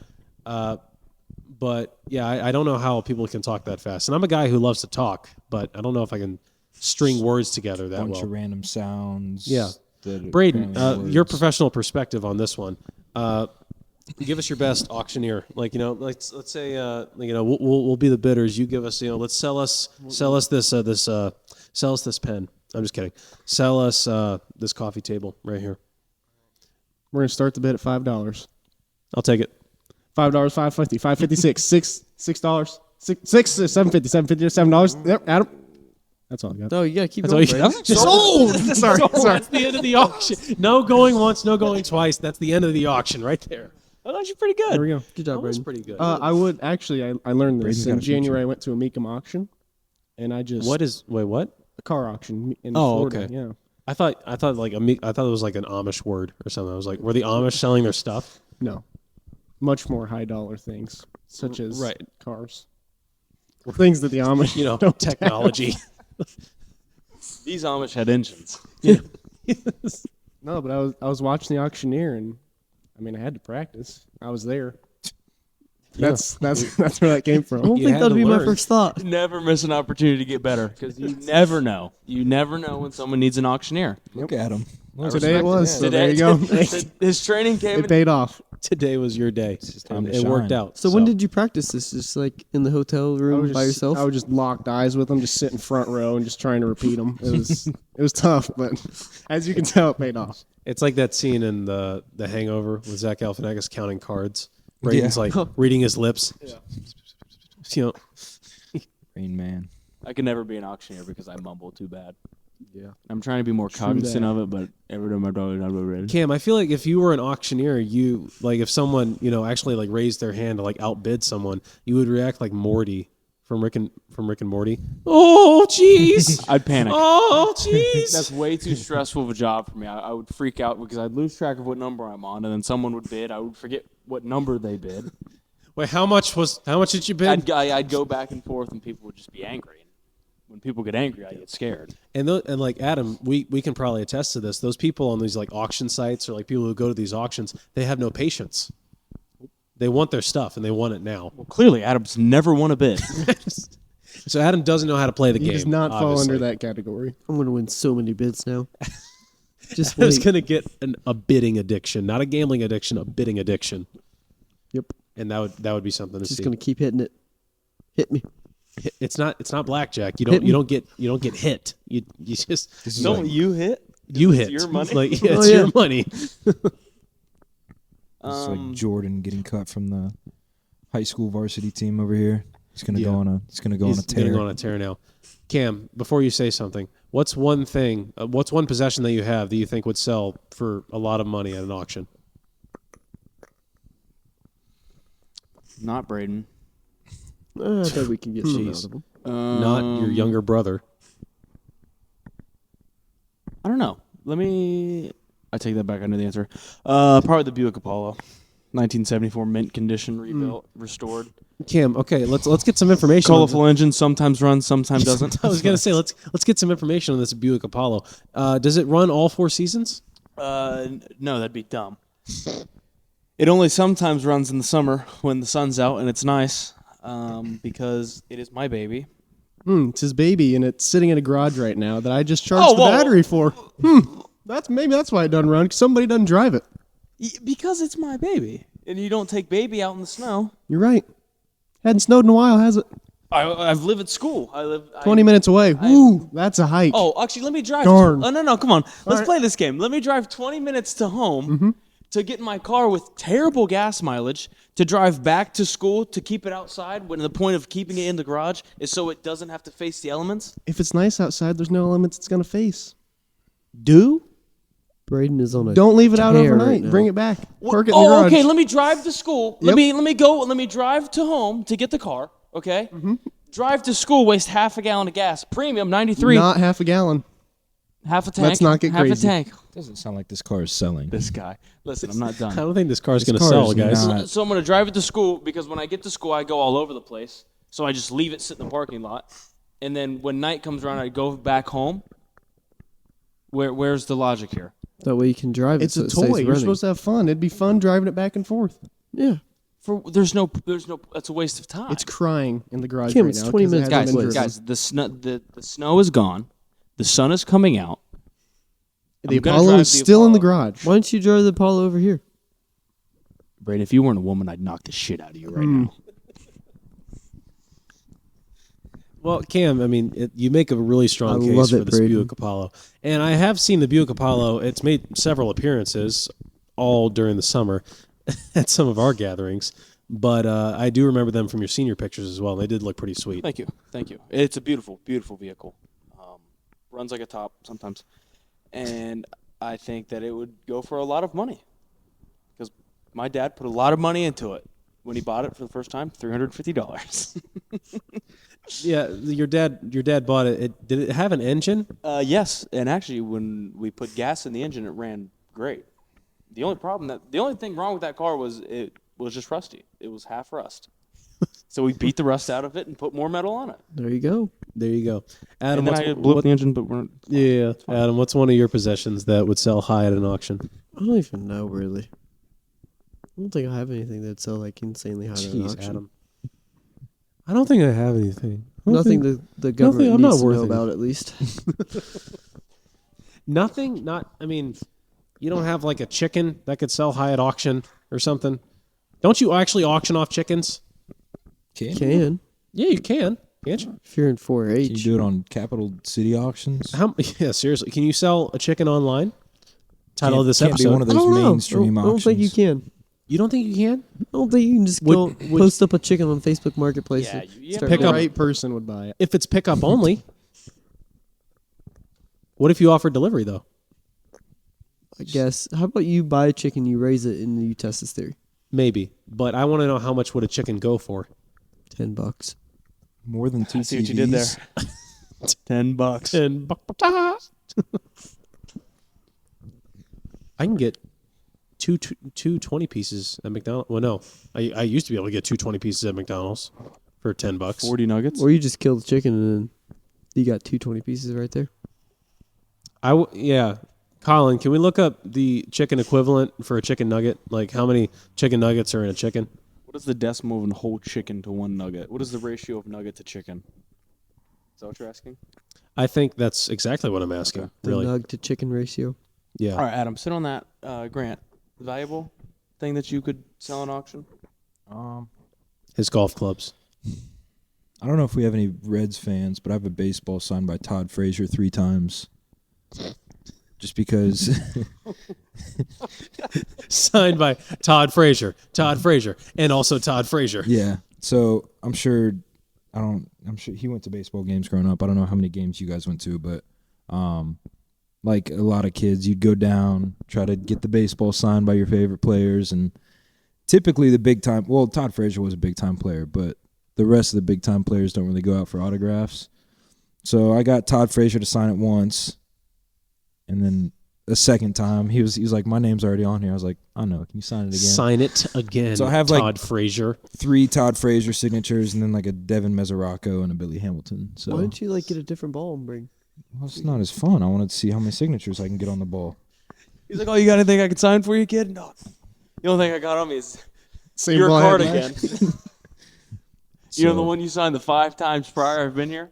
But yeah, I don't know how people can talk that fast. And I'm a guy who loves to talk, but I don't know if I can string words together that bunch well. of random sounds. Yeah. that Braden, apparently your words. professional perspective on this one. Give us your best auctioneer. Let's say we'll be the bidders. You give us let's sell us this pen. I'm just kidding. Sell us this coffee table right here. We're gonna start the bid at $5. I'll take it. $5, $5.50, $5.56, $6, $7.50, $7.50, $7. Yep, Adam. That's all I got. No, you gotta keep That's all going. you Brayden. Sold. Sorry. That's the end of the auction. No going once, no going twice. That's the end of the auction right there. Oh, that's pretty good. There we go. Good That job, was Brayden. pretty good. I would actually. I learned this Braden's got in a future. January. I went to a Meekum auction, and I just What? a car auction in Oh, Florida. okay. Yeah. I thought it was like an Amish word or something. I was like, were the Amish selling their stuff? No. Much more high dollar things, such as Right. cars. Things that the Amish don't Technology. These Amish had engines. No, but I was watching the auctioneer, and I mean I had to practice. I was there. That's where that came I from. don't You think had that'd to be my learn. first thought. Never miss an opportunity to get better because you never know. You never know when someone needs an auctioneer. Look at him. Today it was. So Today- there you go. His training came. It paid off. Today was your day. It's time to It worked shine. out. So when did you practice this? Just like in the hotel room by yourself? I would just locked eyes with them, just sitting front row and just trying to repeat them. It was tough, but as you can tell, it paid off. It's like that scene in the Hangover with Zach Galifianakis counting cards. Braden's Yeah. like reading his lips. Rain Man. I could never be an auctioneer because I mumble too bad. Yeah. I'm trying to be more cognizant that. of it, but every time I'm talking, I'm ready. Cam, I feel like if you were an auctioneer, you if someone actually like raised their hand to like outbid someone, you would react like Morty from Rick and Morty. Oh jeez. I'd panic. Oh jeez. That's way too stressful of a job for me. I would freak out because I'd lose track of what number I'm on, and then someone would bid. I would forget what number they bid. Wait, how much did you bid? I'd go back and forth, and people would just be angry. When people get angry, I get scared. And like Adam, we can probably attest to this. Those people on these like auction sites or like people who go to these auctions, they have no patience. They want their stuff and they want it now. Well, clearly, Adam's never won a bid. So Adam doesn't know how to play the He game. does not fall obviously. under that category. I'm gonna win so many bids now. Just Adam's wait. gonna get a bidding addiction, not a gambling addiction, a bidding addiction, Yep. and that would be something to Just see. gonna keep hitting it. Hit me. It's not blackjack. You Hit don't me. you don't get hit. You just This is No, like, you hit. you It's hit. your money? Like, yeah, Oh, it's yeah. your money. this is like Jordan getting cut from the high school varsity team over here. He's gonna go on a He's tear. gonna go on a tear now. Cam, before you say something, what's one possession that you have that you think would sell for a lot of money at an auction? Not Braden. I bet we can get some out Jeez. of them. Not your younger brother. I don't know. I take that back. I know the answer. Probably the Buick Apollo, 1974 mint condition, rebuilt, restored. Cam, okay, let's get some information. Colorful engine, sometimes runs, sometimes doesn't. I was gonna say let's get some information on this Buick Apollo. Does it run all 4 seasons? No, that'd be dumb. It only sometimes runs in the summer when the sun's out and it's nice, because it is my baby. It's his baby, and it's sitting in a garage right now that I just charged the whoa. battery for. That's why it doesn't run, 'cause somebody doesn't drive it. Because it's my baby, and you don't take baby out in the snow. You're right. Hadn't snowed in a while, has it? I've lived at school. 20 minutes away. Woo, that's a hike. Oh, actually, let me drive. Darn. Oh, no, come on. Let's right. play this game. Let me drive 20 minutes to home to get in my car with terrible gas mileage to drive back to school to keep it outside when the point of keeping it in the garage is so it doesn't have to face the elements. If it's nice outside, there's no elements it's going to face. Braden is on a Don't leave it out tear overnight. right now. Bring it back. Park it in the Oh, garage. okay. Let me drive to school. Yep. Let me drive to home to get the car. Okay. Drive to school. Waste half a gallon of gas. Premium 93. Not half a gallon. Half a tank. Let's not get half crazy. a tank. Doesn't sound like this car is selling. This guy. Listen, I'm not I done. don't think this car's This going to car sell, is guys. not- So I'm going to drive it to school because when I get to school, I go all over the place. So I just leave it sit in the parking lot. And then when night comes around, I go back home. Where's the logic here? That way you can drive it. It's so a it stays toy. You're running. supposed to have fun. It'd be fun driving it back and forth. Yeah. There's no. That's a waste of time. It's crying in the garage Kim, right it's now. 20 'cause it minutes hasn't guys, been driven. guys. The snow is gone. The sun is coming out. The I'm gonna Apollo drive is the still in the Apollo. garage. Why don't you drive the Apollo over here? Brady, if you weren't a woman, I'd knock the shit out of you right now. Well, Cam, I mean, you make a really strong I case love for it, this Braden. Buick Apollo. And I have seen the Buick Apollo. It's made several appearances, all during the summer, at some of our gatherings. But I do remember them from your senior pictures as well. They did look pretty sweet. Thank you. It's a beautiful, beautiful vehicle. Runs like a top sometimes, and I think that it would go for a lot of money because my dad put a lot of money into it when he bought it for the first time. $350. Yeah, your dad bought it. Did it have an engine? Yes, and actually, when we put gas in the engine, it ran great. The only thing wrong with that car was it was just rusty. It was half rust. So we beat the rust out of it and put more metal on it. There you go. There you go. Adam, And then I blew up the engine, but we're yeah, Adam, what's one of your possessions that would sell high at an auction? I don't even know, really. I don't think I have anything that'd sell like insanely high at an Jeez, auction. Adam. I don't think I have anything. Nothing the government I'm not needs to worth know it. about, at least. Nothing? I mean, you don't have like a chicken that could sell high at auction or something? Don't you actually auction off chickens? Can. Yeah, you can. Can't you? If you're in Can 4-H. you do it on Capital City auctions? Yeah, seriously. Can you sell a chicken online? Title of this Can't be episode. one of I those don't know. mainstream I don't think you auctions. can. You don't think you can? I don't think you can just go post up a chicken on Facebook Marketplace. Yeah, and you start pick The up- bidding. right person would buy it. If it's pickup only. What if you offer delivery, though? I guess. How about you buy a chicken, you raise it, and you test this theory? Maybe. But I want to know how much would a chicken go for? $10. More than two I see TVs. what you did there. $10. I can get two 20 pieces at McDonald's. Well, no. I used to be able to get 20 pieces at McDonald's for $10. 40 nuggets. Or you just kill the chicken and then you got 20 pieces right there. Yeah. Colin, can we look up the chicken equivalent for a chicken nugget? Like how many chicken nuggets are in a chicken? What is the decimal of a whole chicken to one nugget? What is the ratio of nugget to chicken? Is that what you're asking? I think that's exactly what I'm asking. The Really? nug to chicken ratio. Yeah. All right, Adam, sit on that. Grant, valuable thing that you could sell in auction? His golf clubs. I don't know if we have any Reds fans, but I have a baseball signed by Todd Frazier 3 times. Just because Signed by Todd Frazier, and also Todd Frazier. yeah. So I'm sure he went to baseball games growing up. I don't know how many games you guys went to, but like a lot of kids, you'd go down, try to get the baseball signed by your favorite players, and typically the big time, well, Todd Frazier was a big time player, but the rest of the big time players don't really go out for autographs. So I got Todd Frazier to sign it once. And then a second time, he was like, my name's already on here. I was like, I know. Can you sign it again? Sign it again. So I have, Todd like, Frazier. 3 Todd Frazier signatures and then like a Devin Mesoraco and a Billy Hamilton. So Why don't you like get a different ball and bring? well, it's not as fun. I wanted to see how many signatures I can get on the ball. He's like, oh, you got anything I can sign for you, kid? No. The only thing I got on me is Same your ball I card had again. last- You know the So- one you signed the 5 times prior I've been here?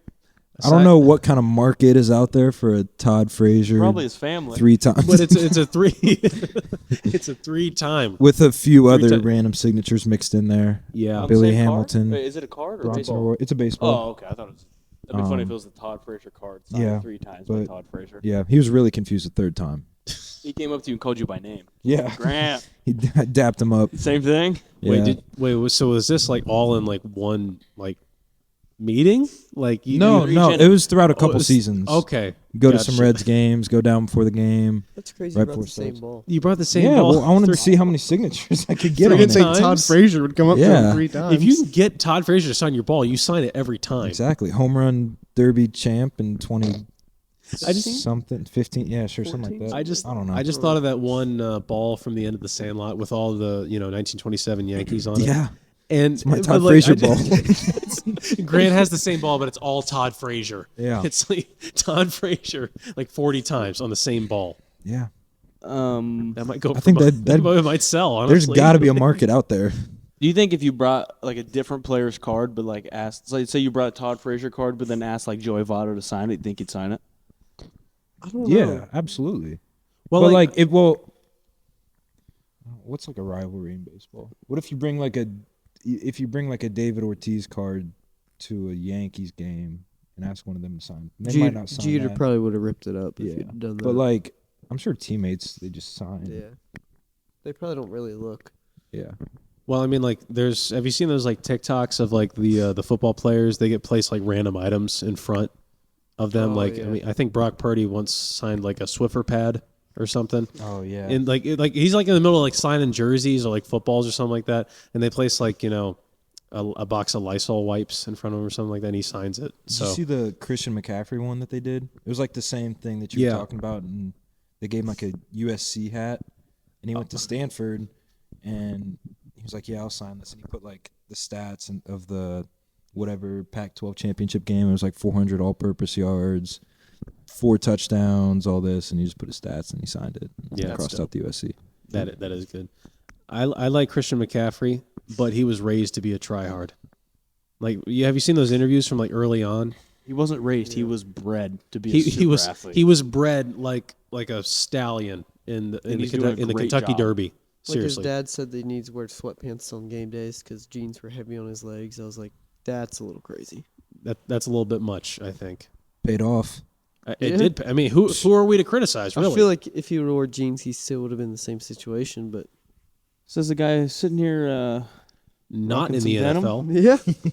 I don't know what kind of market is out there for a Todd Frazier. Probably his family. 3 times. But it's a 3. It's a 3-time. with a few other times. random signatures mixed in there. Yeah. On the Billy same card? Hamilton. Wait, is it a card or a Bronson baseball? Roy- It's a baseball. Oh, okay. I thought it was. That'd be funny if it was the Todd Frazier card signed yeah, 3 times by but- Todd Frazier. Yeah, he was really confused the 3rd time. He came up to you and called you by name. Yeah, Grant. he dapped him up. Same thing? Yeah. So was this like all in like one like meeting? Like you No, it was throughout a Oh, it couple was- seasons. Okay. Go to Gotcha. some Reds games, go down before the game. That's crazy. Right You brought the before same starts. ball. You brought the same Yeah, ball. well, I wanted to 3 see how many signatures I could get Three on You'd it. think times? Todd Frazier would come up to Yeah. him 3 times. If you can get Todd Frazier to sign your ball, you sign it every time. Exactly. Home run derby champ in 20. I just something 15. Yeah, sure, something like 14? that. I don't know. I just thought of that one ball from the end of the Sandlot with all the 1927 Yankees on it. yeah, And it's my but, Todd like, Frazier I ball. just- Grant has the same ball, but it's all Todd Frazier. Yeah. It's like Todd Frazier like 40 times on the same ball. Yeah, That might go. I think that it might sell. Honestly, there's got to be a market out there. Do you think if you brought like a different player's card, but like asked, like, say you brought a Todd Frazier card, but then asked like Joey Votto to sign it, you think he'd sign it? I don't Yeah, know. absolutely. Well, But like, like it will. What's like a rivalry in baseball? What if you bring like a David Ortiz card to a Yankees game and ask one of them to sign? They might not sign Jeter that. probably would have ripped it up if Yeah, you'd done that. but like I'm sure teammates they just sign. yeah, they probably don't really look. Yeah. well, I mean, like, have you seen those like TikToks of like the football players? They get placed like random items in front of them. Oh, Like, yeah. I mean, I think Brock Purdy once signed like a Swiffer pad or something. Oh yeah. And like he's like in the middle of like signing jerseys or like footballs or something like that, and they place like a box of Lysol wipes in front of him or something like that, and he signs it. Did So you see the Christian McCaffrey one that they did? It was like the same thing that you Yeah. were talking about, and they gave him like a USC hat, and he went to Stanford, and he was like, "Yeah, I'll sign this," and he put like the stats of the whatever Pac-12 championship game. It was like 400 all-purpose yards, 4 touchdowns, all this, and he just put his stats and he signed it. And Yeah, that's crossed out the USC. that is good. I like Christian McCaffrey, but he was raised to be a tryhard. Like, have you seen those interviews from like early on? He wasn't raised; he was bred to be a He super athlete. he was bred like a stallion in And the he's doing a in the great Kentucky job. Derby. Like his Seriously, dad said that he needs to wear sweatpants on game days because jeans were heavy on his legs. I was like, that's a little crazy. that's a little bit much. I think Paid off. it Yeah. did. I mean, who are we to criticize? Really? I feel like if he would have wore jeans, he still would have been in the same situation. But Says the guy sitting here. not rocking in the some denim? NFL. yeah,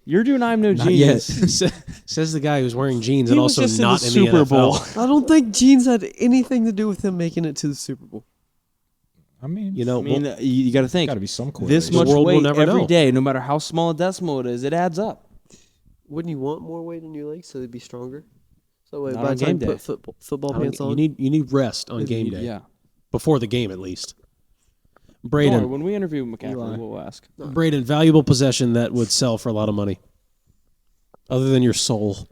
You're doing I'm no Not genius. yet. Says the guy who's wearing jeans He and was also just in not the in Super the Bowl. NFL. I don't think jeans had anything to do with him making it to the Super Bowl. I mean, You know, I mean, you got to think got to be some this correlation. much world will weight never every know. day, no matter how small a decimal it is, it adds up. Wouldn't you want more weight in your legs so they'd be stronger? So wait, Not by on the time game you day. put football I mean, pants on, you need rest on game day Yeah. before the game at least. Don't Braden, worry, when we interview McCaffrey, Eli. we'll ask. Braden, valuable possession that would sell for a lot of money, other than your soul.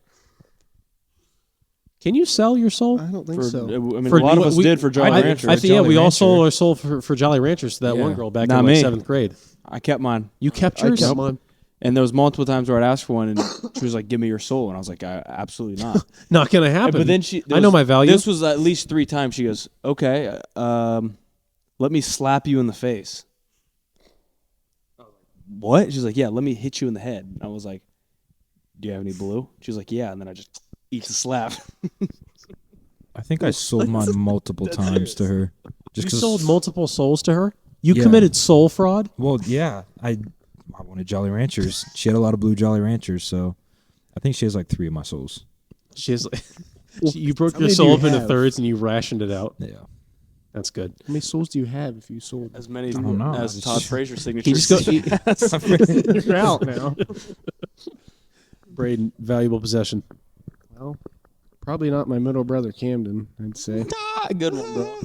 Can you sell your soul? I don't think For, so. I mean, For- a lot of us we- did for Jolly I Rancher. think yeah, Jolly we all Rancher. sold our soul for Jolly Ranchers to that one Yeah. girl back Not in like me. 7th grade. I kept mine. You kept I yours? kept mine. And there was multiple times where I'd ask for one, and she was like, "Give me your soul," and I was like, "Absolutely not." Not gonna happen. But then she, I know my value. This was at least 3 times. She goes, "Okay, let me slap you in the face." What? She's like, "Yeah, let me hit you in the head." And I was like, "Do you have any blue?" She was like, "Yeah," and then I just eat the slap. I think I sold mine multiple times to her. Just You 'cause- sold multiple souls to her. You Yeah. committed soul fraud. Well, yeah, I wanted Jolly Ranchers. She had a lot of blue Jolly Ranchers, so I think she has like 3 of my souls. She's like, you broke how your many do soul you up into have? thirds and you rationed it out. Yeah. That's good. How many souls do you have if you sold? As many I don't know. as It's Todd just- Frazier's signature. He just go. You're out now. Braden, valuable possession. Well, probably not my middle brother Camden. I'd say. Good one, bro.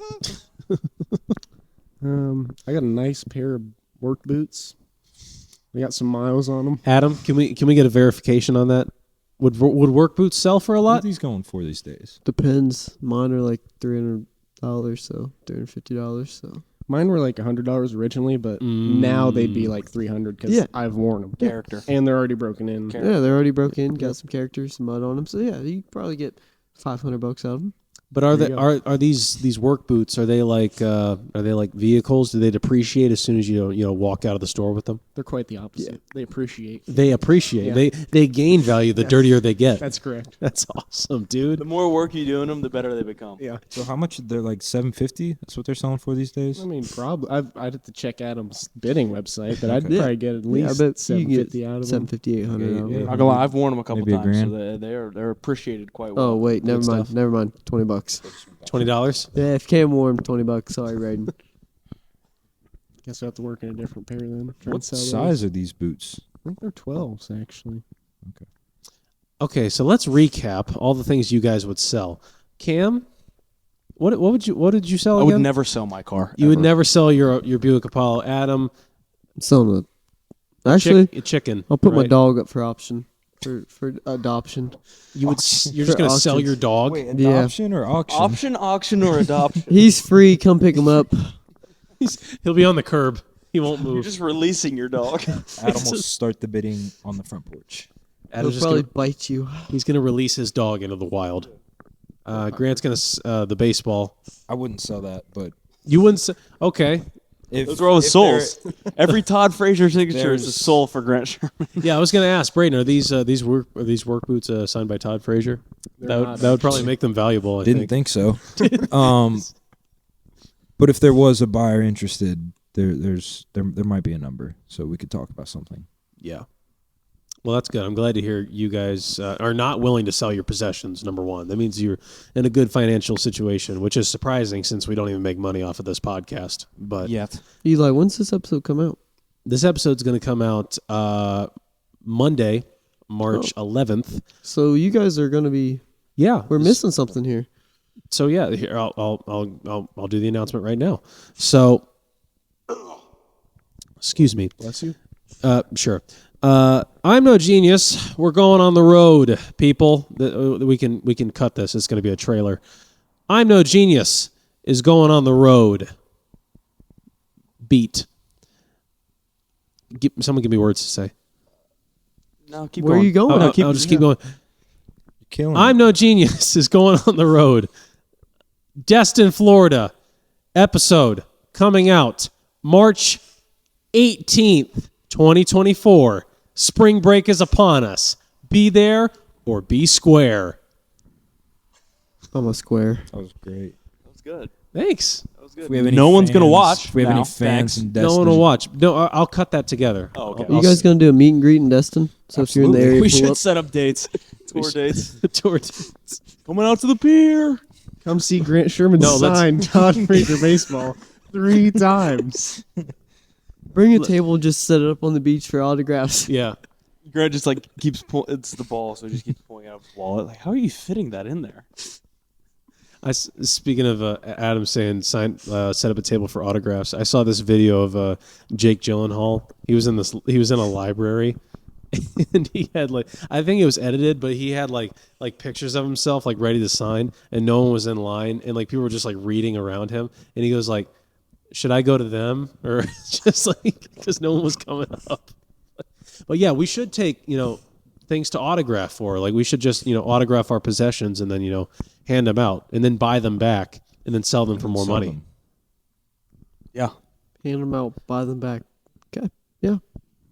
I got a nice pair of work boots. They got some miles on them. Adam, can we get a verification on that? Would work boots sell for a What are lot? these going for these days? Depends. Mine are like $300, so $350. So Mine were like $100 originally, but now they'd be like $300 because Yeah. I've worn them. Character. And they're already broken in. yeah, they're already broke in. Got some characters, some mud on them. So yeah, you could probably get $500 out of them. But are There they you are these work boots? Are they like vehicles? Do they depreciate as soon as you walk out of the store with them? They're quite the opposite. They appreciate. They appreciate. Yeah. They gain value the dirtier they get. That's correct. That's awesome, dude. The more work you do in them, the better they become. Yeah. So how much? They're like $750. That's what they're selling for these days. I mean, probably. I'd have to check Adam's bidding website, but I'd Okay. probably get at least I bet you can get $750 out of them. $750, $800 out of Okay, them. yeah. Not gonna lie, I've worn them a couple Maybe times, so $1,000. they're appreciated quite well. Oh wait, never Good mind. stuff. Never mind. $20. $20. Yeah, if Cam wore 'em, $20. Sorry, Raiden. Guess I have to work in a different pair then. Try and What sell size those. are these boots? I think they're 12s actually. Okay, so let's recap all the things you guys would sell. Cam, what did you sell I again? would never sell my car. You would ever. never sell your Buick Apollo. Adam, So actually, chicken. I'll put my right? dog up for option for adoption. You would. You're just For gonna sell auction. your dog. Wait, Yeah. adoption or auction? Option, auction, or adoption. He's free. Come pick him up. He'll be on the curb. He won't You're move. just releasing your dog. Adam will start the bidding on the front porch. He'll Adam's just probably gonna, bite you. he's gonna release his dog into the wild. Grant's gonna the baseball. I wouldn't sell that, but You wouldn't say, okay. if Those are all his if there- souls. Every Todd Frazier signature is a There's- soul for Grant Sherman. Yeah, I was gonna ask Braden, are these work boots signed by Todd Frazier? They're That would probably make them valuable. I Didn't think so. But if there was a buyer interested, there might be a number, so we could talk about something. Yeah. Well, that's good. I'm glad to hear you guys are not willing to sell your possessions. Number one, that means you're in a good financial situation, which is surprising since we don't even make money off of this podcast. But Yet. Eli, when's this episode come out? this episode's going to come out Monday, March 11th. So you guys are gonna be. Yeah, We're missing something here. So yeah, here I'll do the announcement right now. So, excuse me. Bless you. Sure. I'm no genius. We're going on the road, people. We can cut this. It's going to be a trailer. I'm no genius is going on the road. Beat. Someone give me words to say. No, keep Where going. are you going? I'll just keep going. You're killing I'm no genius is going on the road. Destin, Florida. Episode coming out March 18th, 2024. Spring break is upon us. Be there or be square. I'm a square. That was great. That was good. Thanks. That was good. If we have any no one's gonna fans- watch. If we have now. any fans Thanks. in No one Destin, will watch. No, I'll cut that together. Oh, okay. Are you guys gonna do a meet and greet in Destin? So if you're in the Absolutely. area, We pull should up. set up dates. Tour dates. Towards- Coming out to the pier. Come see Grant Sherman No, let's- sign Todd Frazier baseball 3 times. Bring a table, just set it up on the beach for autographs. yeah. Grant just like keeps pulling. It's the ball, so he just keeps pulling out his wallet. Like, how are you fitting that in there? Speaking of Adam saying set up a table for autographs, I saw this video of Jake Gyllenhaal. He was in a library, and he had I think it was edited, but he had like pictures of himself like ready to sign, and no one was in line, and people were just reading around him, and he goes should I go to them or just because no one was coming up. But yeah, we should take things to autograph for. We should just autograph our possessions and then hand them out and then buy them back and then sell them for more sell money. them. Yeah. Hand them out, buy them back. Okay. Yeah.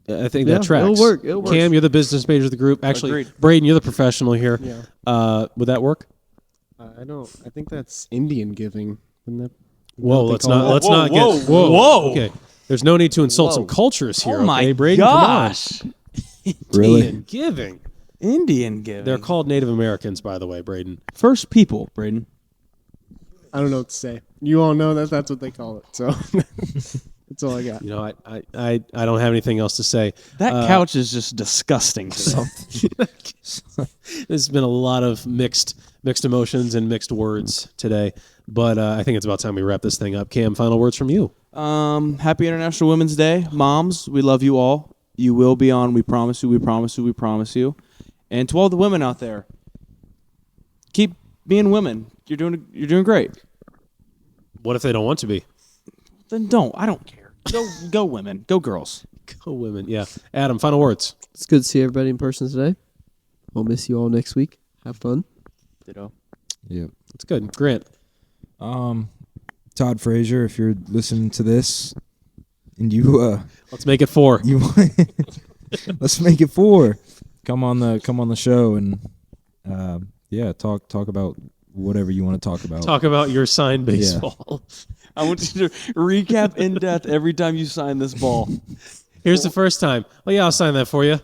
I think Yeah, that tracks. it'll work. It'll work. Cam, you're the business major of the group. Actually, Agreed. Braden, you're the professional here. Yeah. Would that work? I think that's Indian giving. Isn't that? Whoa, they let's call not it? let's Whoa, not whoa, get whoa. Okay, there's no need to insult Whoa. some cultures here. Oh my okay, Braden, gosh. come Really? on. Indian giving. Indian giving. They're called Native Americans, by the way, Braden. first people, Braden. I don't know what to say. You all know that's what they call it. So that's all I got. I don't have anything else to say. That couch is just disgusting today. There's been a lot of mixed emotions and mixed words today, but I think it's about time we wrap this thing up. Cam, final words from you. Happy International Women's Day. Moms, we love you all. You will be on. We promise you. We promise you. We promise you. And to all the women out there, keep being women. You're doing great. What if they don't want to be? Then don't. I don't care. Go women. Go girls. Go women. Yeah. Adam, final words. It's good to see everybody in person today. I'll miss you all next week. Have fun. Ditto. Yep. That's good. Grant. Todd Frazier, if you're listening to this, and you Let's make it 4. you let's make it 4. Come on the show and talk about whatever you want to talk about. Talk about your signed baseball. I want you to recap in depth every time you sign this ball. Here's the first time. Oh, yeah, I'll sign that for you.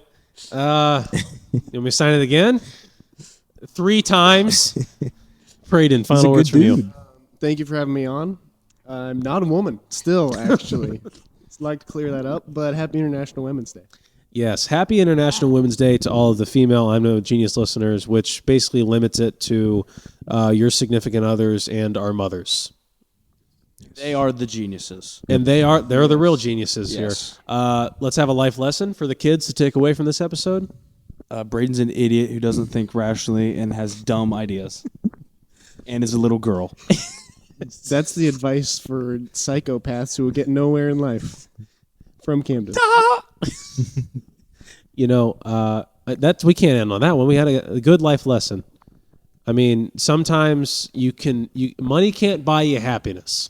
You want me to sign it again? 3 times. Braden, He's a final good words from you. dude. Thank you for having me on. I'm not a woman still, actually. I'd like to clear that up, but happy International Women's Day. Yes, happy International Women's Day to all of the female I'm No Genius listeners, which basically limits it to your significant others and our mothers. They are the geniuses. And they're the real geniuses Yes. here. Let's have a life lesson for the kids to take away from this episode. Braden's an idiot who doesn't think rationally and has dumb ideas, and is a little girl. That's the advice for psychopaths who will get nowhere in life. From Camden. We can't end on that one. We had a good life lesson. I mean, sometimes money can't buy you happiness.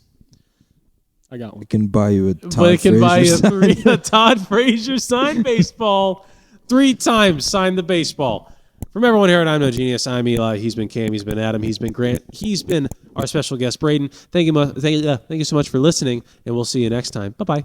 I got one. It can buy you a Todd But it can buy Frazier you sign. a Todd Frazier signed baseball. 3 times signed the baseball. From everyone here at I'm No Genius, I'm Eli. He's been Cam. He's been Adam. He's been Grant. He's been our special guest, Braden. Thank you so much for listening, and we'll see you next time. Bye-bye.